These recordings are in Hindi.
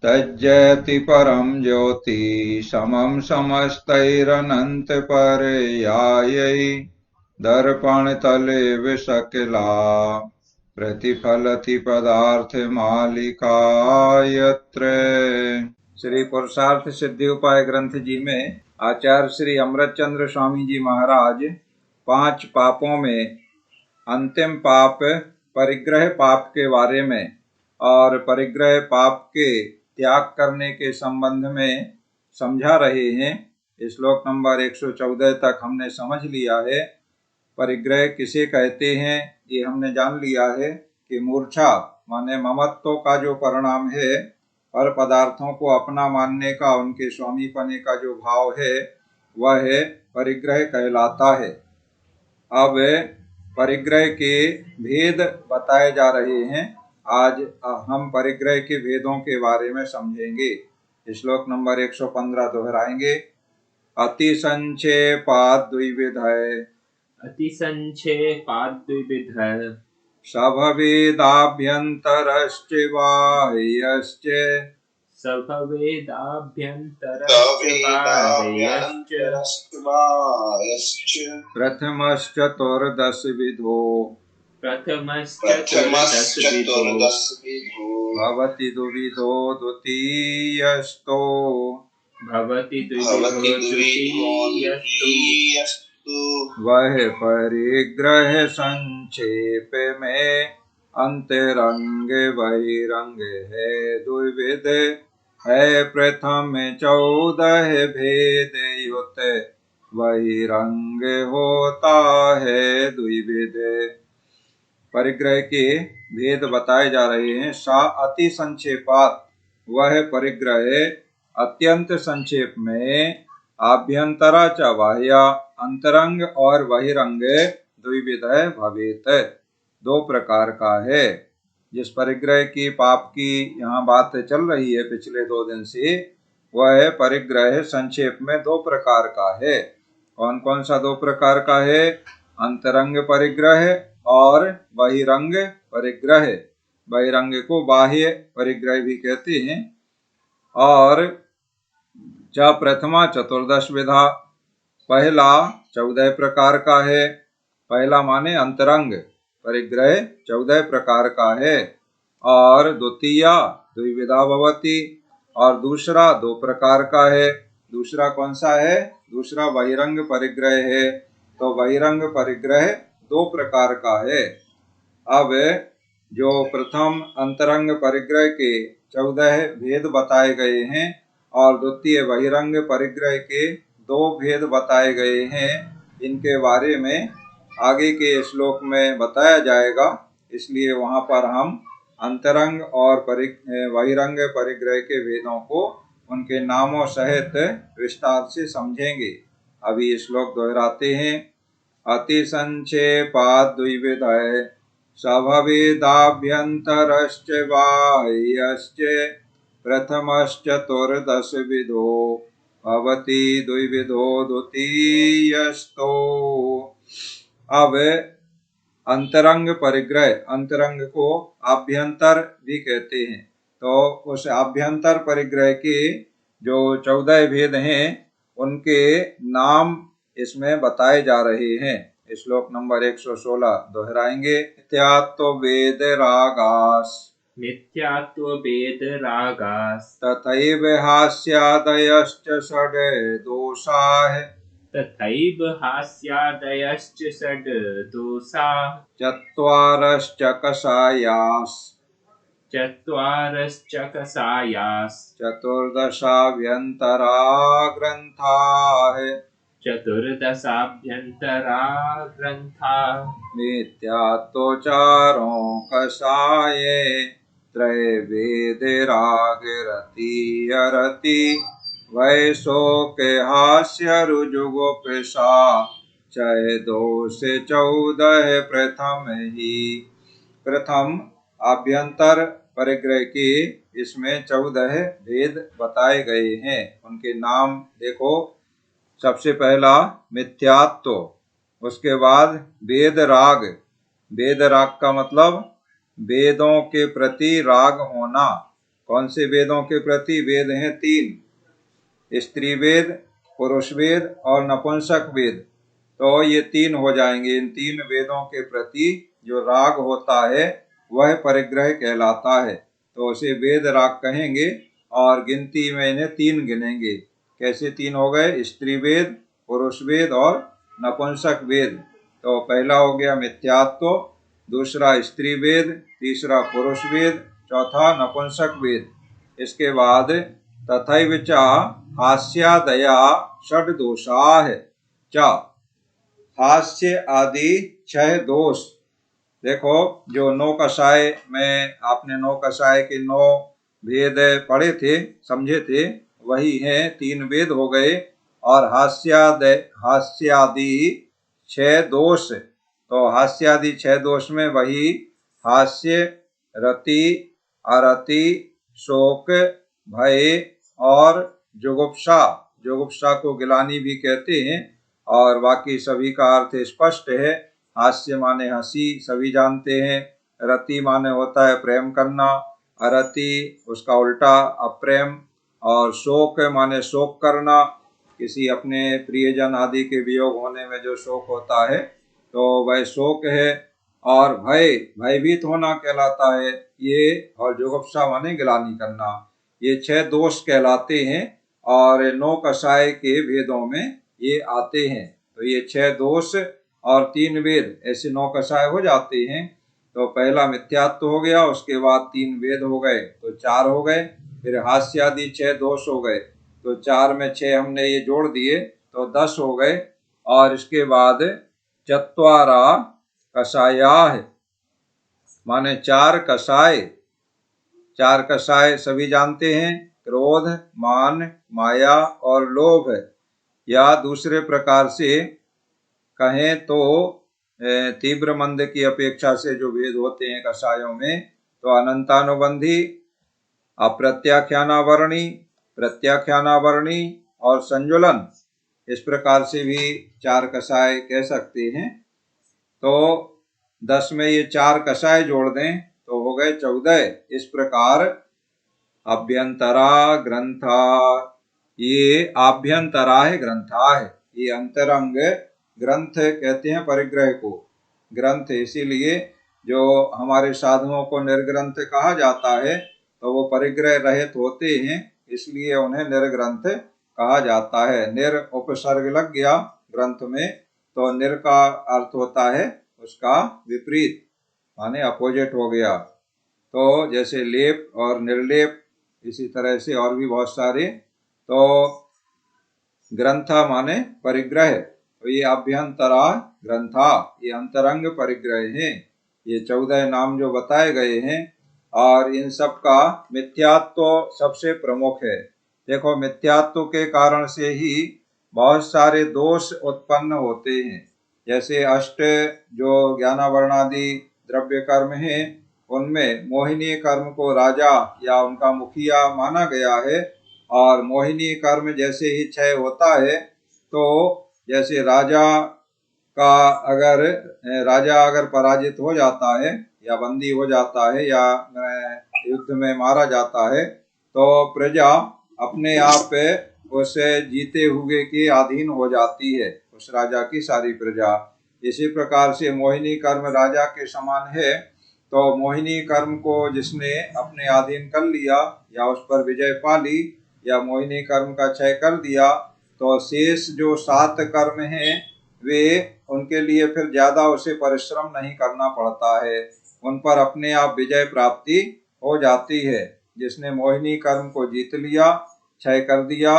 तज्जयति परम ज्योति समम समस्तैरनंत पर्यायै दर्पण तले विशकिला प्रतिफलति पदार्थ मालिका यत्र। श्री पुरुषार्थ सिद्धि उपाय ग्रंथ जी में आचार्य श्री अमृतचंद्र स्वामी जी महाराज 5 पापों में अंतिम पाप परिग्रह पाप के बारे में और परिग्रह पाप के त्याग करने के संबंध में समझा रहे हैं। श्लोक नंबर 114 तक हमने समझ लिया है। परिग्रह किसे कहते हैं ये हमने जान लिया है कि मूर्छा माने ममत्व का जो परिणाम है और पदार्थों को अपना मानने का, उनके स्वामी पने का जो भाव है वह है परिग्रह कहलाता है। अब परिग्रह के भेद बताए जा रहे हैं। आज हम परिग्रह के भेदों के बारे में समझेंगे। श्लोक नंबर 115 दोहराएंगे। अति संक्षेपात् द्विविधः सभवेदाभ्यन्तरश्च बाह्यश्च प्रथमश्चतुर्दशविधो भवति द्विविधो द्वितीयस्तो वह परिग्रह संक्षेप में अंतरंग बहिरंग है द्विविध है। प्रथम 14 भेद युत बहिरंग होता है द्विविध। परिग्रह के भेद बताए जा रहे हैं। सा अति संक्षेपात् वह परिग्रह अत्यंत संक्षेप में, आभ्यंतरा च बाह्य अंतरंग और बहिरंग द्विविध भवेत 2 प्रकार का है। जिस परिग्रह की पाप की यहाँ बात चल रही है पिछले 2 दिन से, वह परिग्रह संक्षेप में 2 प्रकार का है। कौन कौन सा 2 प्रकार का है? अंतरंग परिग्रह और बहिरंग परिग्रह। बहिरंग को बाह्य परिग्रह भी कहते हैं। और प्रथमा चतुर्दश विधा, पहला 14 प्रकार का है। पहला माने अंतरंग परिग्रह 14 प्रकार का है। और द्वितीया द्विविधा भवति, और दूसरा 2 प्रकार का है। दूसरा कौन सा है? दूसरा बहिरंग परिग्रह है। तो बहिरंग परिग्रह 2 प्रकार का है। अब जो प्रथम अंतरंग परिग्रह के 14 भेद बताए गए हैं और द्वितीय बहिरंग परिग्रह के 2 भेद बताए गए हैं, इनके बारे में आगे के श्लोक में बताया जाएगा। इसलिए वहां पर हम अंतरंग और बहिरंग परिग्रह के भेदों को उनके नामों सहित विस्तार से समझेंगे। अभी श्लोक दोहराते हैं। अति संक्षेपात् द्विविधः सभवेदाभ्यन्तरश्च बाह्यश्च प्रथमश्चतुर्दशविधो भवति द्विविधो द्वितीयस्तो। अब अंतरंग परिग्रह, अंतरंग को आभ्यंतर भी कहते हैं। तो उस आभ्यंतर परिग्रह के जो 14 भेद हैं उनके नाम इसमें बताए जा रहे हैं। श्लोक नंबर 116 दोहराएंगे। नित्यात्व वेद रागास् तथैव हास्यादयश्च षड् दोषाः चत्वारश्च कषायास् चतुर्दशाभ्यन्तरा ग्रन्थाः नित्यात्वचारो कषाये त्रैवेदरागरति वैशोके हास्य रुजुगोपसा चय दोष 14 प्रथम ही। प्रथम आभ्यंतर परिग्रह के इसमें 14 भेद बताए गए हैं। उनके नाम देखो। सबसे पहला मिथ्यात्व, उसके बाद वेद राग। वेद राग का मतलब वेदों के प्रति राग होना। कौन से वेदों के प्रति? वेद हैं 3, स्त्री वेद, पुरुष वेद और नपुंसक वेद। तो ये 3 हो जाएंगे। इन 3 वेदों के प्रति जो राग होता है वह परिग्रह कहलाता है। तो उसे वेद राग कहेंगे और गिनती में इन्हें 3 गिनेंगे। कैसे 3 हो गए? स्त्री वेद, पुरुष वेद और नपुंसक वेद। तो पहला हो गया मिथ्यात्व, दूसरा स्त्री वेद, तीसरा पुरुष वेद, चौथा नपुंसक वेद। इसके बाद तथैव च हास्यादया षड दोषाः च, हास्य आदि 6 दोष। देखो, जो 9 कषाय में आपने 9 कषाय के 9 भेद पढ़े थे, समझे थे, वही हैं 3 वेद हो गए। और हास्यादि 6 दोष। तो हास्यादि 6 दोष में वही हास्य, रति, अरति, शोक, भय और जुगुप्सा। जुगुप्सा को गिलानी भी कहते हैं। और बाकी सभी का अर्थ स्पष्ट है। हास्य माने हंसी, सभी जानते हैं। रति माने होता है प्रेम करना, अरति उसका उल्टा अप्रेम। और शोक माने शोक करना, किसी अपने प्रियजन आदि के वियोग होने में जो शोक होता है तो वह शोक है। और भय, भयभीत होना कहलाता है ये। और जुगुप्सा माने गिलानी करना। ये 6 दोष कहलाते हैं और 9 कषाय के वेदों में ये आते हैं। तो ये 6 दोष और 3 वेद, ऐसे 9 कषाय हो जाते हैं। तो पहला मिथ्यात्व हो गया, उसके बाद 3 वेद हो गए तो 4 हो गए। फिर हास्यादि 6 दोष हो गए, तो 4 में 6 हमने ये जोड़ दिए तो 10 हो गए। और इसके बाद चत्वारा कषायाः माने 4 कषाय। 4 कषाय सभी जानते हैं, क्रोध, मान, माया और लोभ। या दूसरे प्रकार से कहें तो तीव्र मंद की अपेक्षा से जो भेद होते हैं कषायों में, तो अनंतानुबंधी, अप्रत्याख्यानावरणी, प्रत्याख्यानावरणी और संजुलन, इस प्रकार से भी 4 कषाय कह सकते हैं। तो 10 में ये 4 कषाय जोड़ दें तो हो गए 14। इस प्रकार अभ्यंतरा ग्रंथा, ये आभ्यंतरा है, ग्रंथा है, ये अंतरंग ग्रंथ कहते हैं परिग्रह को। ग्रंथ इसीलिए जो हमारे साधुओं को निर्ग्रंथ कहा जाता है, तो वो परिग्रह रहित होते हैं, इसलिए उन्हें निर्ग्रंथ कहा जाता है। निर उपसर्ग लग गया ग्रंथ में, तो निर का अर्थ होता है उसका विपरीत, माने अपोजिट हो गया। तो जैसे लेप और निर्लेप, इसी तरह से और भी बहुत सारे। तो ग्रंथा माने परिग्रह। तो ये अभ्यंतरा ग्रंथा, ये अंतरंग परिग्रह हैं। ये 14 नाम जो बताए गए हैं, और इन सब का मिथ्यात्व सबसे प्रमुख है। देखो, मिथ्यात्व के कारण से ही बहुत सारे दोष उत्पन्न होते हैं। जैसे अष्ट जो ज्ञानावरणादि द्रव्य कर्म हैं, उनमें मोहिनी कर्म को राजा या उनका मुखिया माना गया है। और मोहिनी कर्म जैसे ही क्षय होता है, तो जैसे राजा अगर पराजित हो जाता है या बंदी हो जाता है या युद्ध में मारा जाता है, तो प्रजा अपने आप उसे जीते हुए के अधीन हो जाती है, उस राजा की सारी प्रजा। इसी प्रकार से मोहिनी कर्म राजा के समान है। तो मोहिनी कर्म को जिसने अपने अधीन कर लिया या उस पर विजय पा ली या मोहिनी कर्म का क्षय कर दिया, तो शेष जो 7 कर्म हैं वे उनके लिए फिर ज्यादा उसे परिश्रम नहीं करना पड़ता है, उन पर अपने आप विजय प्राप्ति हो जाती है। जिसने मोहिनी कर्म को जीत लिया, क्षय कर दिया,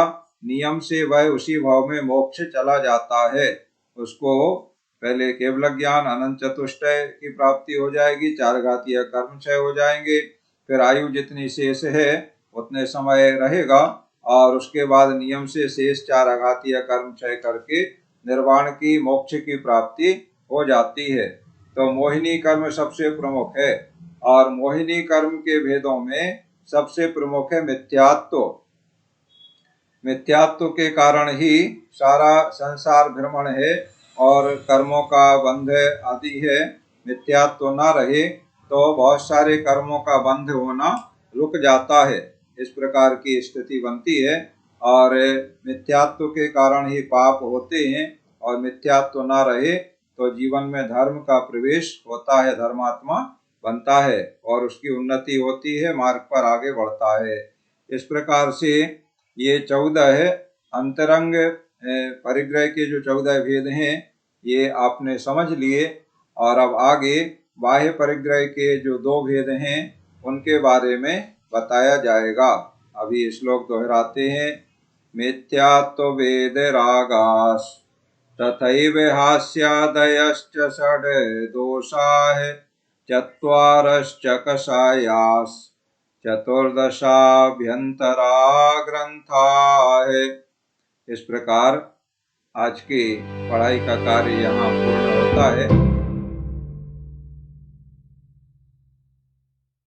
नियम से वह उसी भाव में मोक्ष चला जाता है। उसको पहले केवल ज्ञान, अनंत चतुष्टय की प्राप्ति हो जाएगी, 4 घातीय कर्म क्षय हो जाएंगे, फिर आयु जितनी शेष है उतने समय रहेगा, और उसके बाद नियम से शेष 4 आघातीय कर्म क्षय करके निर्वाण की, मोक्ष की प्राप्ति हो जाती है। तो मोहिनी कर्म सबसे प्रमुख है। और मोहिनी कर्म के भेदों में सबसे प्रमुख है मिथ्यात्व। मिथ्यात्व के कारण ही सारा संसार भ्रमण है और कर्मों का बंध आदि है। मिथ्यात्व न रहे तो बहुत सारे कर्मों का बंध होना रुक जाता है। इस प्रकार की स्थिति बनती है और मिथ्यात्व के कारण ही पाप होते हैं, और मिथ्यात्व न रहे तो जीवन में धर्म का प्रवेश होता है, धर्मात्मा बनता है और उसकी उन्नति होती है, मार्ग पर आगे बढ़ता है। इस प्रकार से ये 14 अंतरंग परिग्रह के जो 14 भेद हैं ये आपने समझ लिए, और अब आगे बाह्य परिग्रह के जो 2 भेद हैं उनके बारे में बताया जाएगा। अभी श्लोक दोहराते हैं। मिथ्यात्व वेद रागास तथैव हास्यादयश्च षड् दोषाः चत्वारश्च कषायास् चतुर्दशाभ्यंतरा ग्रंथाः। इस प्रकार आज की पढ़ाई का कार्य यहाँ पूर्ण होता है।